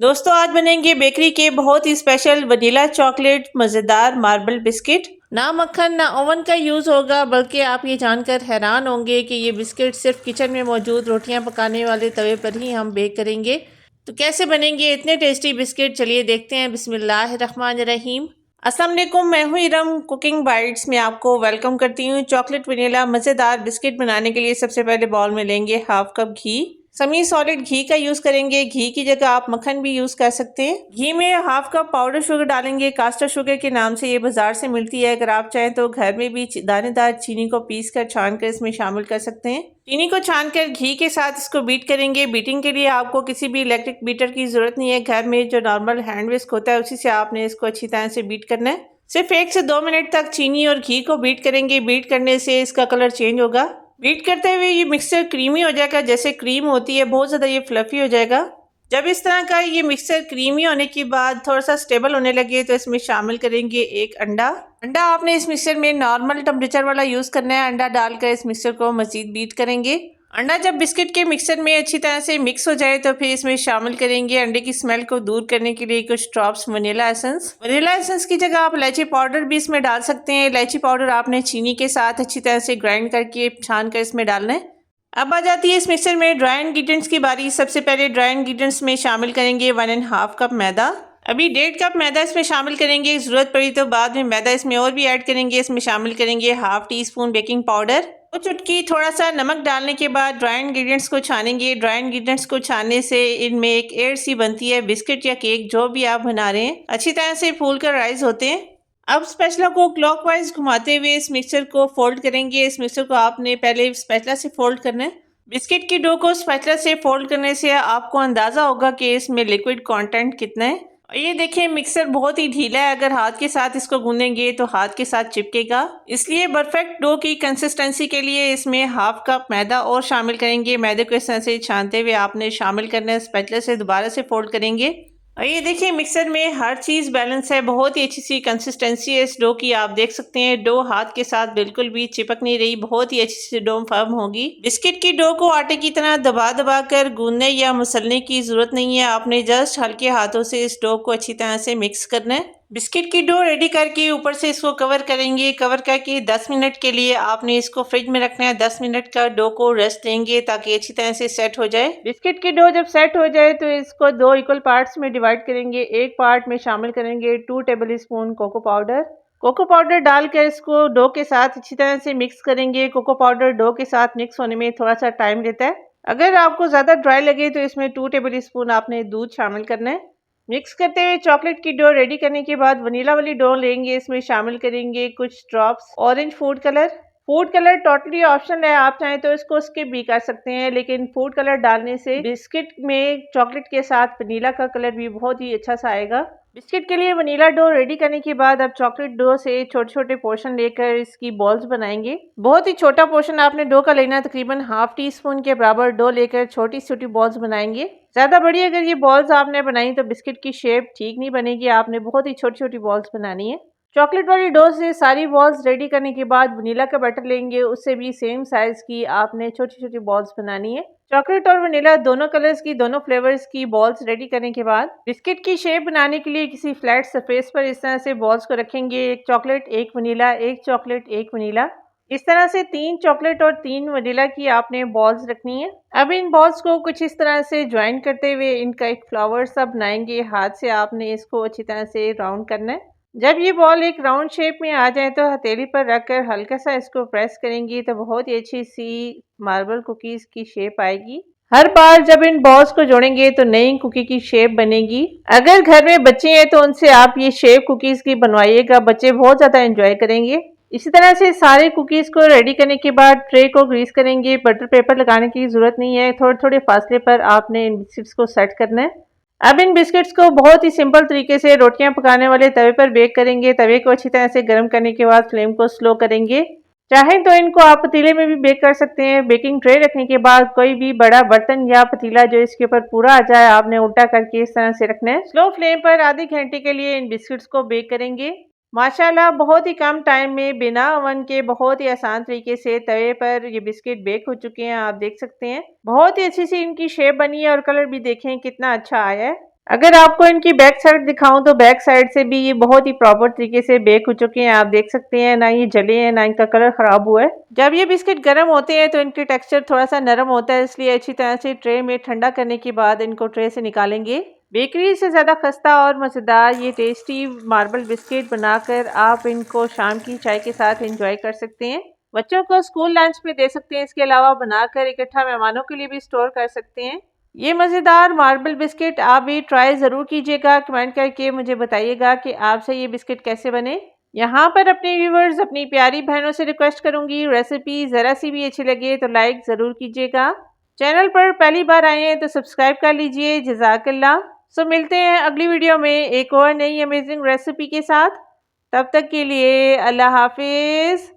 दोस्तों आज बनेंगे बेकरी के बहुत ही स्पेशल वनीला चॉकलेट मज़ेदार मार्बल बिस्किट। ना मक्खन ना ओवन का यूज़ होगा, बल्कि आप ये जानकर हैरान होंगे कि ये बिस्किट सिर्फ किचन में मौजूद रोटियां पकाने वाले तवे पर ही हम बेक करेंगे। तो कैसे बनेंगे इतने टेस्टी बिस्किट, चलिए देखते हैं। बिस्मिल्लाहिर्रहमानिर्रहीम। अस्सलाम वालेकुम, मैं हूँ इरम। कुकिंग बाइट्स में आपको वेलकम करती हूँ। चॉकलेट वनीला मज़ेदार बिस्किट बनाने के लिए सबसे पहले बाउल में लेंगे हाफ कप घी। सेमी सॉलिड घी का यूज़ करेंगे। घी की जगह आप मक्खन भी यूज़ कर सकते हैं। घी में हाफ कप पाउडर शुगर डालेंगे। कास्टर शुगर के नाम से ये बाजार से मिलती है। अगर आप चाहें तो घर में भी दानेदार चीनी को पीस कर छान कर इसमें शामिल कर सकते हैं। चीनी को छान कर घी के साथ इसको बीट करेंगे। बीटिंग के लिए आपको किसी भी इलेक्ट्रिक बीटर की जरूरत नहीं है। घर में जो नॉर्मल हैंड विस्क होता है उसी से आपने इसको अच्छी तरह से बीट करना है। सिर्फ 1 से 2 मिनट तक चीनी और घी को बीट करेंगे। बीट करने से इसका कलर चेंज होगा। बीट करते हुए ये मिक्सचर क्रीमी हो जाएगा, जैसे क्रीम होती है, बहुत ज़्यादा ये फ्लफी हो जाएगा। जब इस तरह का ये मिक्सचर क्रीमी होने के बाद थोड़ा सा स्टेबल होने लगे तो इसमें शामिल करेंगे एक अंडा। अंडा आपने इस मिक्सचर में नॉर्मल टेम्परेचर वाला यूज़ करना है। अंडा डालकर इस मिक्सचर को मज़ीद बीट करेंगे। अंडा जब बिस्किट के मिक्सर में अच्छी तरह से मिक्स हो जाए तो फिर इसमें शामिल करेंगे अंडे की स्मेल को दूर करने के लिए कुछ drops vanilla essence. Vanilla essence की जगह आप इलायची पाउडर भी इसमें डाल सकते हैं। इलायची पाउडर आपने चीनी के साथ अच्छी तरह से ग्राइंड करके छान कर इसमें डालना है। अब आ जाती है इस मिक्सर में ड्राई इंग्रेडिएंट्स की बारी। सबसे पहले ड्राई इंग्रेडिएंट्स में शामिल करेंगे 1.5 कप मैदा। अभी 1.5 कप मैदा इसमें शामिल करेंगे। ज़रूरत पड़ी तो बाद में मैदा इसमें और भी ऐड करेंगे। इसमें शामिल करेंगे half tea spoon baking powder, कुछ चुटकी थोड़ा सा नमक डालने के बाद ड्राई इंग्रेडिएंट्स को छानेंगे। ड्राई इंग्रेडिएंट्स को छानने से इनमें एक एयर सी बनती है। बिस्किट या केक जो भी आप बना रहे हैं अच्छी तरह से फूल कर राइज होते हैं। अब स्पैचुला को क्लॉकवाइज घुमाते हुए इस मिक्सचर को फोल्ड करेंगे। इस मिक्सचर को आपने पहले स्पैचुला से फोल्ड करना है। बिस्किट की डो को स्पैचुला से फोल्ड करने से आपको अंदाज़ा होगा कि इसमें लिक्विड कंटेंट कितना है। और ये देखें मिक्सर बहुत ही ढीला है। अगर हाथ के साथ इसको गूंदेंगे तो हाथ के साथ चिपकेगा। इसलिए परफेक्ट डो की कंसिस्टेंसी के लिए इसमें हाफ कप मैदा और शामिल करेंगे। मैदे को इस तरह से छानते हुए आपने शामिल करना है। स्पैचुला से दोबारा से फोल्ड करेंगे और ये देखिए मिक्सर में हर चीज़ बैलेंस है। बहुत ही अच्छी सी कंसिस्टेंसी है इस डो की। आप देख सकते हैं डो हाथ के साथ बिल्कुल भी चिपक नहीं रही। बहुत ही अच्छी सी डो फर्म होगी। बिस्किट की डो को आटे की तरह दबा दबा कर गूंदने या मसलने की जरूरत नहीं है। आपने जस्ट हल्के हाथों से इस डो को अच्छी तरह से मिक्स करना है। बिस्किट की डो रेडी करके ऊपर से इसको कवर करेंगे। कवर करके 10 मिनट के लिए आपने इसको फ्रिज में रखना है। 10 मिनट का डो को रेस्ट देंगे ताकि अच्छी तरह से सेट हो जाए। बिस्किट की डो जब सेट हो जाए तो इसको 2 इक्वल पार्ट्स में डिवाइड करेंगे। एक पार्ट में शामिल करेंगे 2 tablespoon cocoa powder. Cocoa powder डालकर इसको डो के साथ अच्छी तरह से मिक्स करेंगे। कोको पाउडर डो के साथ मिक्स होने में थोड़ा सा टाइम लेता है। अगर आपको ज़्यादा ड्राई लगे तो इसमें 2 टेबल स्पून आपने दूध शामिल करना है। मिक्स करते हुए चॉकलेट की डो रेडी करने के बाद वनीला वाली डो लेंगे। इसमें शामिल करेंगे कुछ drops orange food colour. Food colour totally optional है, आप चाहें तो इसको स्किप भी कर सकते हैं, लेकिन फूड कलर डालने से बिस्किट में चॉकलेट के साथ वनीला का कलर भी बहुत ही अच्छा सा आएगा। बिस्किट के लिए वनीला डो रेडी करने के बाद अब चॉकलेट डो से छोटे छोटे पोर्शन लेकर इसकी बॉल्स बनाएंगे। बहुत ही छोटा पोर्शन आपने डो का लेना है। तकरीबन हाफ टी स्पून के बराबर डो लेकर छोटी छोटी बॉल्स बनाएंगे। ज़्यादा बड़ी अगर ये बॉल्स आपने बनाई तो बिस्किट की शेप ठीक नहीं बनेगी। आपने बहुत ही छोटी छोटी बॉल्स बनानी है। चॉकलेट वाली डो से सारी बॉल्स रेडी करने के बाद वनीला का बैटर लेंगे। उससे भी सेम साइज की आपने छोटी छोटी बॉल्स बनानी है। चॉकलेट और वनीला दोनों कलर्स की, दोनों फ्लेवर्स की बॉल्स रेडी करने के बाद बिस्किट की शेप बनाने के लिए किसी फ्लैट सरफेस पर इस तरह से बॉल्स को रखेंगे। एक चॉकलेट, एक वनीला, एक चॉकलेट, एक वनीला। इस तरह से 3 चॉकलेट और 3 वनीला की आपने बॉल्स रखनी है। अब इन बॉल्स को कुछ इस तरह से ज्वाइन करते हुए इनका एक फ्लावर सा बनाएंगे। हाथ से आपने इसको अच्छी तरह से राउंड करना है। जब ये बॉल एक राउंड शेप में आ जाए तो हथेली पर रखकर हल्का सा इसको प्रेस करेंगी तो बहुत ही अच्छी सी मार्बल कुकीज़ की शेप आएगी। हर बार जब इन बॉल्स को जोड़ेंगे तो नई कुकी की शेप बनेगी। अगर घर में बच्चे हैं तो उनसे आप ये शेप कुकीज़ की बनवाइएगा, बच्चे बहुत ज़्यादा एंजॉय करेंगे। इसी तरह से सारे कुकीज़ को रेडी करने के बाद ट्रे को ग्रीस करेंगे। बटर पेपर लगाने की ज़रूरत नहीं है। थोड़े थोड़े फासले पर आपने इन बिस्किट्स को सेट करना है। अब इन बिस्किट्स को बहुत ही सिंपल तरीके से रोटियां पकाने वाले तवे पर बेक करेंगे। तवे को अच्छी तरह से गर्म करने के बाद फ्लेम को स्लो करेंगे। चाहें तो इनको आप पतीले में भी बेक कर सकते हैं। बेकिंग ट्रे रखने के बाद कोई भी बड़ा बर्तन या पतीला जो इसके ऊपर पूरा आ जाए आपने उल्टा करके इस तरह से रखना है। स्लो फ्लेम पर आधे घंटे के लिए इन बिस्किट्स को बेक करेंगे। माशाल्लाह बहुत ही कम टाइम में बिना ओवन के बहुत ही आसान तरीके से तवे पर ये बिस्किट बेक हो चुके हैं। आप देख सकते हैं बहुत ही अच्छी सी इनकी शेप बनी है और कलर भी देखें कितना अच्छा आया है। अगर आपको इनकी बैक साइड दिखाऊं तो बैक साइड से भी ये बहुत ही प्रॉपर तरीके से बेक हो चुके हैं। आप देख सकते हैं ना ये जले हैं ना इनका कलर खराब हुआ है। जब ये बिस्किट गर्म होते हैं तो इनके टेक्सचर थोड़ा सा नरम होता है, इसलिए अच्छी तरह से ट्रे में ठंडा करने के बाद इनको ट्रे से निकालेंगे। बेकरी से ज़्यादा खस्ता और मज़ेदार ये टेस्टी मार्बल बिस्किट बनाकर आप इनको शाम की चाय के साथ इंजॉय कर सकते हैं। बच्चों को स्कूल लंच में दे सकते हैं। इसके अलावा बनाकर इकट्ठा मेहमानों के लिए भी स्टोर कर सकते हैं। ये मज़ेदार मार्बल बिस्किट आप भी ट्राई ज़रूर कीजिएगा। कमेंट करके मुझे बताइएगा कि आपसे ये बिस्किट कैसे बने। यहाँ पर अपने व्यूवर्स अपनी प्यारी बहनों से रिक्वेस्ट करूँगी, रेसिपी ज़रा सी भी अच्छी लगे तो लाइक ज़रूर कीजिएगा। चैनल पर पहली बार आए हैं तो सब्सक्राइब कर लीजिए। जज़ाकल्लाह। सो मिलते हैं अगली वीडियो में एक और नई अमेजिंग रेसिपी के साथ। तब तक के लिए अल्लाह हाफिज़।